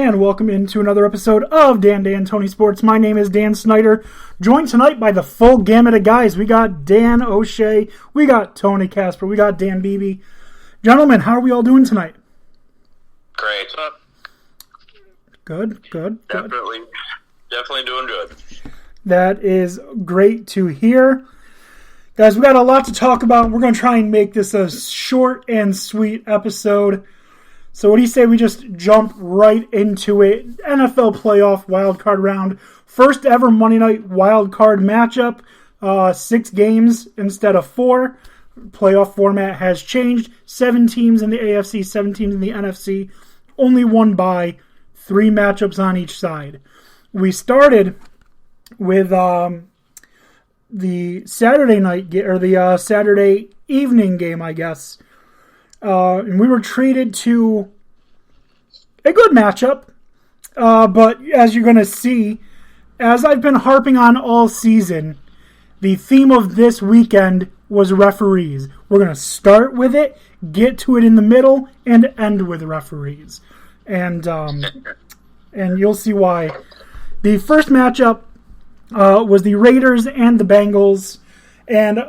and welcome into another episode of Dan Tony Sports. My name is Dan Snyder, joined tonight by the full gamut of guys. We got Dan O'Shea, we got Tony Casper, we got Dan Beebe. Gentlemen, how are we all doing tonight? Great. Good. Definitely doing good. That is great to hear. Guys, we got a lot to talk about. We're going to try and make this a short and sweet episode. So what do you say we just jump right into it? NFL playoff wildcard round. First ever Monday night wildcard matchup. 6 games instead of 4. Playoff format has changed. 7 teams in the AFC, 7 teams in the NFC. Only one bye. 3 matchups on each side. We started with the Saturday night or the Saturday evening game, I guess. And we were treated to a good matchup. But as you're going to see, as I've been harping on all season, the theme of this weekend was referees. We're going to start with it, get to it in the middle, and end with referees. And you'll see why. The first matchup was the Raiders and the Bengals. And,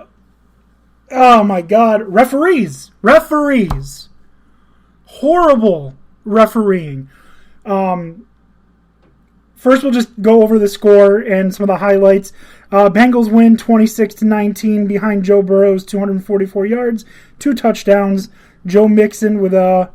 oh my God, referees. Horrible refereeing. First, we'll just go over the score and some of the highlights. Bengals win 26-19 behind Joe Burrow's 244 yards, 2 touchdowns. Joe Mixon with a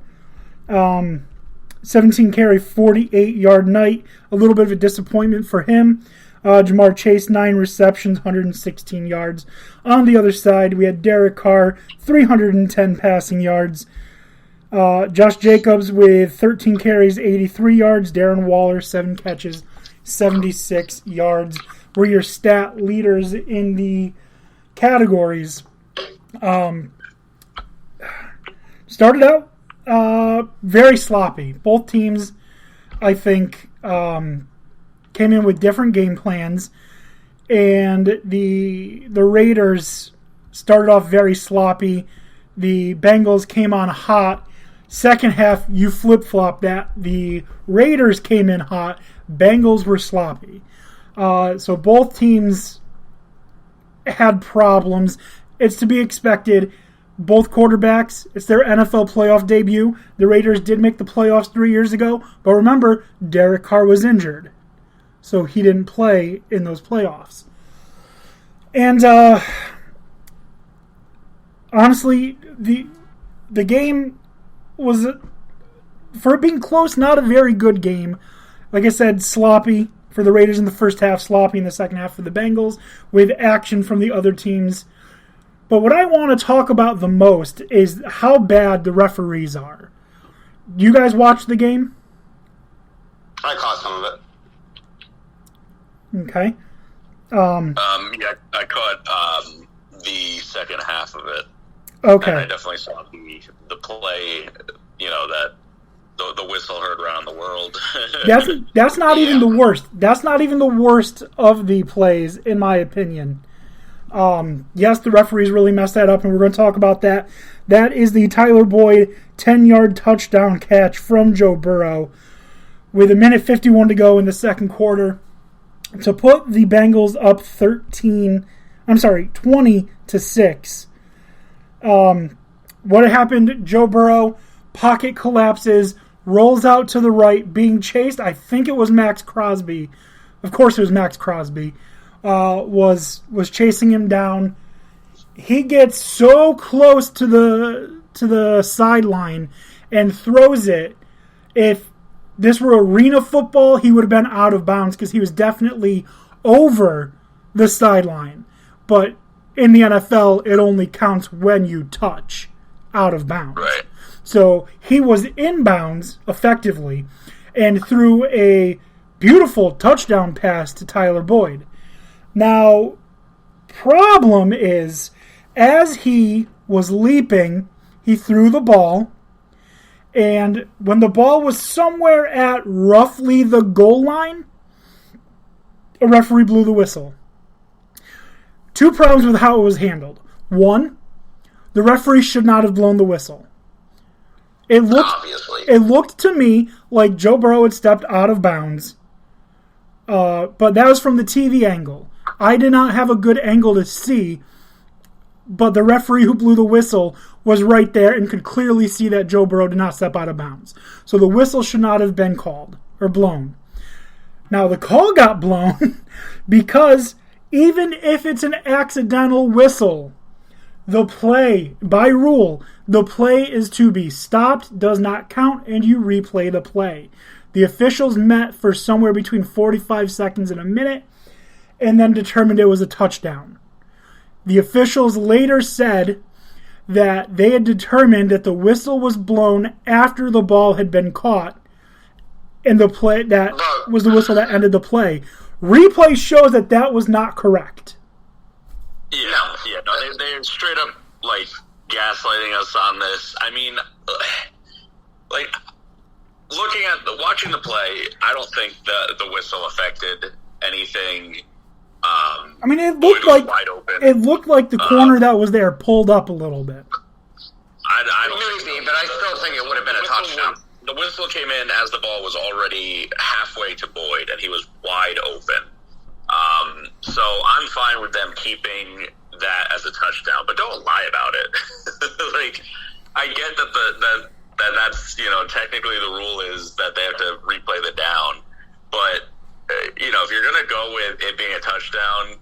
17-carry, 48-yard night. A little bit of a disappointment for him. Jamar Chase, 9 receptions, 116 yards. On the other side, we had Derek Carr, 310 passing yards. Josh Jacobs with 13 carries, 83 yards. Darren Waller, 7 catches, 76 yards. Were your stat leaders in the categories. Started out very sloppy. Both teams, I think, came in with different game plans, and the Raiders started off very sloppy. The Bengals came on hot. Second half, you flip-flop that. The Raiders came in hot. Bengals were sloppy. So both teams had problems. It's to be expected. Both quarterbacks, it's their NFL playoff debut. The Raiders did make the playoffs 3 years ago, but remember, Derek Carr was injured, so he didn't play in those playoffs. And honestly, the game was, for it being close, not a very good game. Like I said, sloppy for the Raiders in the first half, sloppy in the second half for the Bengals, with action from the other teams. But what I want to talk about the most is how bad the referees are. You guys watch the game? I caught some of it. Okay. Yeah, I caught the second half of it. Okay. And I definitely saw the play, that the whistle heard around the world. That's not even the worst. That's not even the worst of the plays, in my opinion. Yes, the referees really messed that up, and we're going to talk about that. That is the Tyler Boyd 10-yard touchdown catch from Joe Burrow with 1:51 to go in the second quarter to put the Bengals up 20-6. What happened? Joe Burrow, pocket collapses, rolls out to the right, being chased. I think it was Max Crosby. Of course it was Max Crosby. Was chasing him down. He gets so close to the sideline and throws it. If this were arena football, he would have been out of bounds because he was definitely over the sideline. But in the NFL, it only counts when you touch out of bounds. Right. So he was in bounds effectively and threw a beautiful touchdown pass to Tyler Boyd. Now, problem is, as he was leaping, he threw the ball, and when the ball was somewhere at roughly the goal line, a referee blew the whistle. 2 problems with how it was handled. 1, the referee should not have blown the whistle. It looked to me like Joe Burrow had stepped out of bounds. But that was from the TV angle. I did not have a good angle to see, but the referee who blew the whistle was right there and could clearly see that Joe Burrow did not step out of bounds. So the whistle should not have been called or blown. Now, the call got blown because even if it's an accidental whistle, the play, by rule, the play is to be stopped, does not count, and you replay the play. The officials met for somewhere between 45 seconds and a minute and then determined it was a touchdown. The officials later said that they had determined that the whistle was blown after the ball had been caught, and the play that was the whistle that ended the play. Replay shows that that was not correct. No, they're straight up like gaslighting us on this. I mean, like watching the play, I don't think the whistle affected anything. I mean, it looked like wide open. It looked like the corner that was there pulled up a little bit. I don't think, but I still think it would have been a touchdown. The whistle came in as the ball was already halfway to Boyd, and he was wide open. So I'm fine with them keeping that as a touchdown, but don't lie about it. Like, I get that that's technically the rule is that they have to replay the down, but if you're gonna go with it being a touchdown,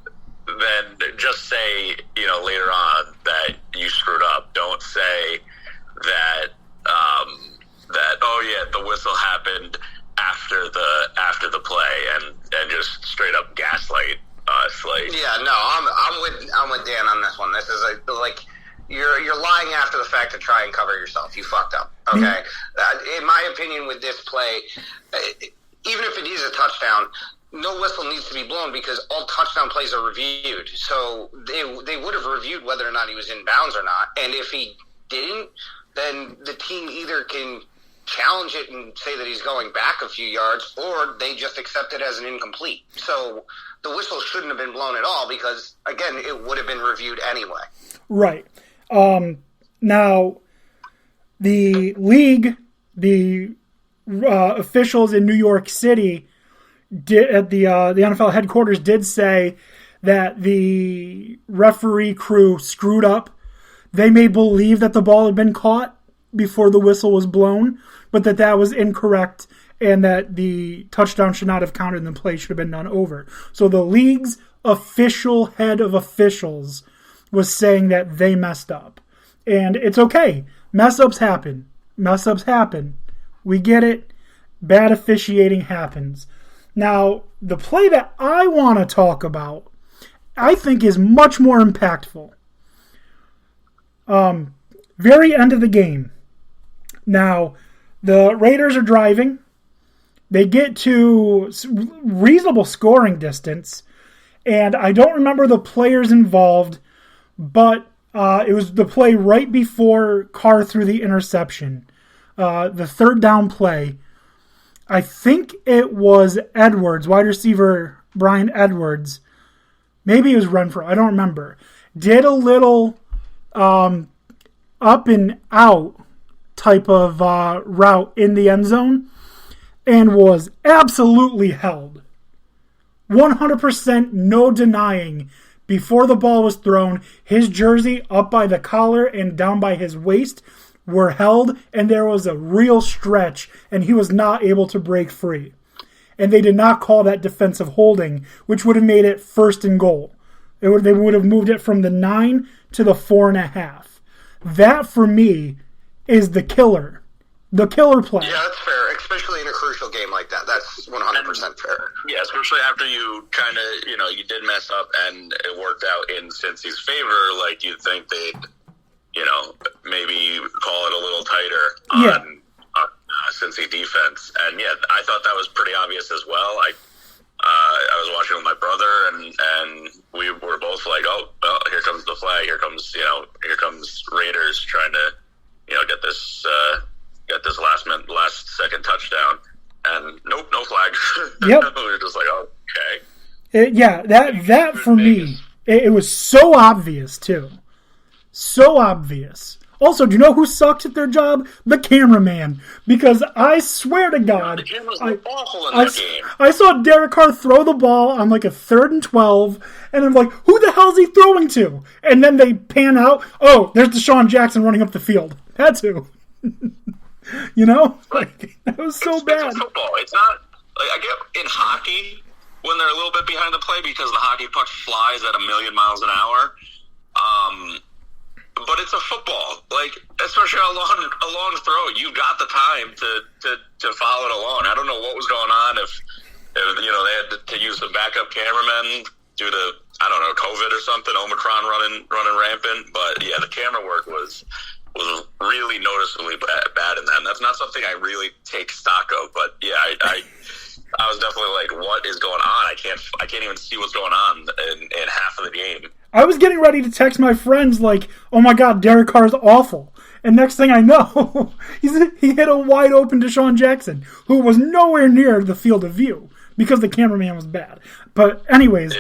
then just say later on that you screwed up. Don't say that the whistle happened after the play and just straight up gaslight us. Like, I'm with Dan on this one. This is like you're lying after the fact to try and cover yourself. You fucked up. Okay, in my opinion, with this play, even if it is a touchdown, no whistle needs to be blown because all touchdown plays are reviewed. So they would have reviewed whether or not he was in bounds or not. And if he didn't, then the team either can challenge it and say that he's going back a few yards, or they just accept it as an incomplete. So the whistle shouldn't have been blown at all because, again, it would have been reviewed anyway. Right. Now, the league, the officials in New York City at the NFL headquarters did say that the referee crew screwed up. They may believe that the ball had been caught before the whistle was blown, but that was incorrect and that the touchdown should not have counted and the play should have been done over. So the league's official head of officials was saying that they messed up. And it's okay. Mess-ups happen. We get it. Bad officiating happens. Now, the play that I want to talk about, I think is much more impactful. Very end of the game. Now, the Raiders are driving. They get to reasonable scoring distance. And I don't remember the players involved, but it was the play right before Carr threw the interception. The third down play. I think it was Edwards, wide receiver Brian Edwards. Maybe it was Renfro. I don't remember. Did a little up and out type of route in the end zone and was absolutely held. 100% no denying. Before the ball was thrown, his jersey up by the collar and down by his waist were held, and there was a real stretch, and he was not able to break free. And they did not call that defensive holding, which would have made it first and goal. They would have moved it from the 9 to the 4.5. That, for me, is the killer. The killer play. Yeah, that's fair, especially in a crucial game like that. That's 100% fair. Yeah, especially after you kind of, you did mess up and it worked out in Cincy's favor. Like, you'd think they'd, maybe call it a little tighter on Cincy defense. And, yeah, I thought that was pretty obvious as well. I was watching with my brother, and we were both like, oh, well, here comes the flag. Here comes Raiders trying to, get this last second touchdown. And nope, no flag. Yep. We were just like, oh, okay. That for me, it was so obvious, too. So obvious. Also, do you know who sucks at their job? The cameraman. Because I swear to God, the cameras were awful in that game. I saw Derek Carr throw the ball on like a 3rd and 12, and I'm like, who the hell is he throwing to? And then they pan out, oh, there's Deshaun Jackson running up the field. That's who. You know? Like, that was so bad. It's football. It's not, like, I get in hockey when they're a little bit behind the play because the hockey puck flies at 1,000,000 miles an hour. But it's a football, like, especially a long throw. You've got the time to follow it along. I don't know what was going on if you know, they had to use the backup cameramen due to, I don't know, COVID or something, Omicron running rampant. But yeah, the camera work was really noticeably bad in that. And that's not something I really take stock of. But yeah, I was definitely like, what is going on? I can't even see what's going on in half of the game. I was getting ready to text my friends like, oh my God, Derek Carr's awful. And next thing I know, he hit a wide open Deshaun Jackson, who was nowhere near the field of view because the cameraman was bad. But anyways,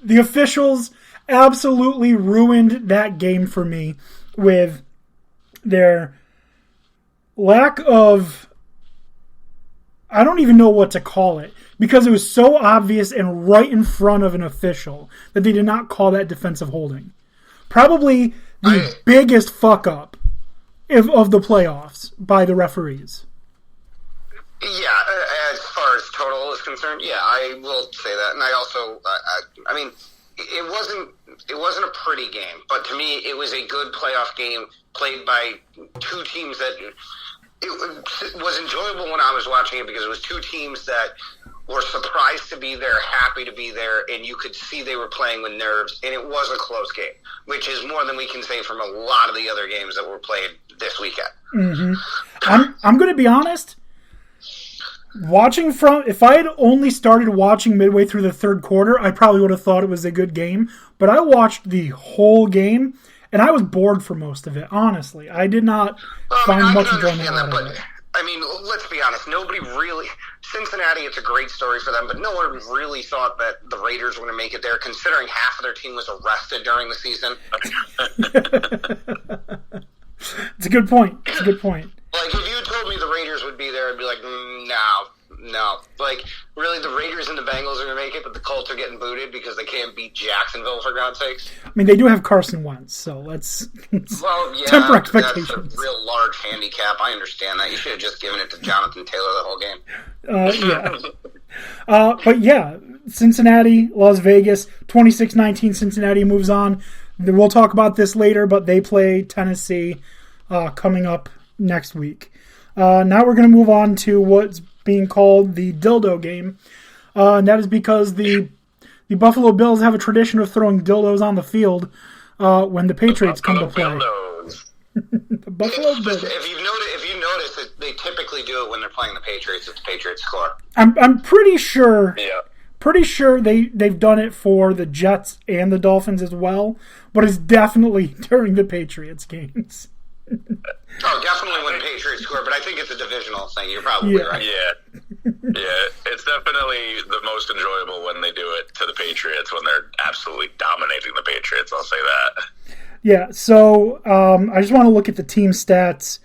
The officials absolutely ruined that game for me with their lack of, I don't even know what to call it, because it was so obvious and right in front of an official that they did not call that defensive holding. Probably the biggest fuck-up of the playoffs by the referees. Yeah, as far as total is concerned, yeah, I will say that. And I also, I mean, it wasn't a pretty game, but to me, it was a good playoff game played by two teams that it was enjoyable when I was watching it because it was two teams that were surprised to be there, happy to be there, and you could see they were playing with nerves, and it was a close game, which is more than we can say from a lot of the other games that were played this weekend. Mm-hmm. I'm going to be honest. If I had only started watching midway through the third quarter, I probably would have thought it was a good game. But I watched the whole game, and I was bored for most of it, honestly. I did not find much enjoyment out of it. I mean, let's be honest. Nobody really... Cincinnati, it's a great story for them, but no one really thought that the Raiders were going to make it there, considering half of their team was arrested during the season. It's a good point. Like, if you told me the Raiders would be there, I'd be like, no. Like, really, the Raiders and the Bengals are going to make it, but the Colts are getting booted because they can't beat Jacksonville, for God's sakes. I mean, they do have Carson Wentz, so let's temper expectations. That's a real large handicap. I understand that. You should have just given it to Jonathan Taylor the whole game. But yeah, Cincinnati, Las Vegas, 26-19, Cincinnati moves on. We'll talk about this later, but they play Tennessee coming up next week. Now we're going to move on to what's being called the dildo game. And that is because the Buffalo Bills have a tradition of throwing dildos on the field when the Patriots come to play. The Buffalo Bills. If you notice, they typically do it when they're playing the Patriots if the Patriots score. I'm pretty sure. Yeah. Pretty sure they've done it for the Jets and the Dolphins as well, but it's definitely during the Patriots games. Oh, definitely when the Patriots score, but I think it's a divisional thing. You're probably right. Yeah, it's definitely the most enjoyable when they do it to the Patriots, when they're absolutely dominating the Patriots, I'll say that. Yeah, so I just want to look at the team stats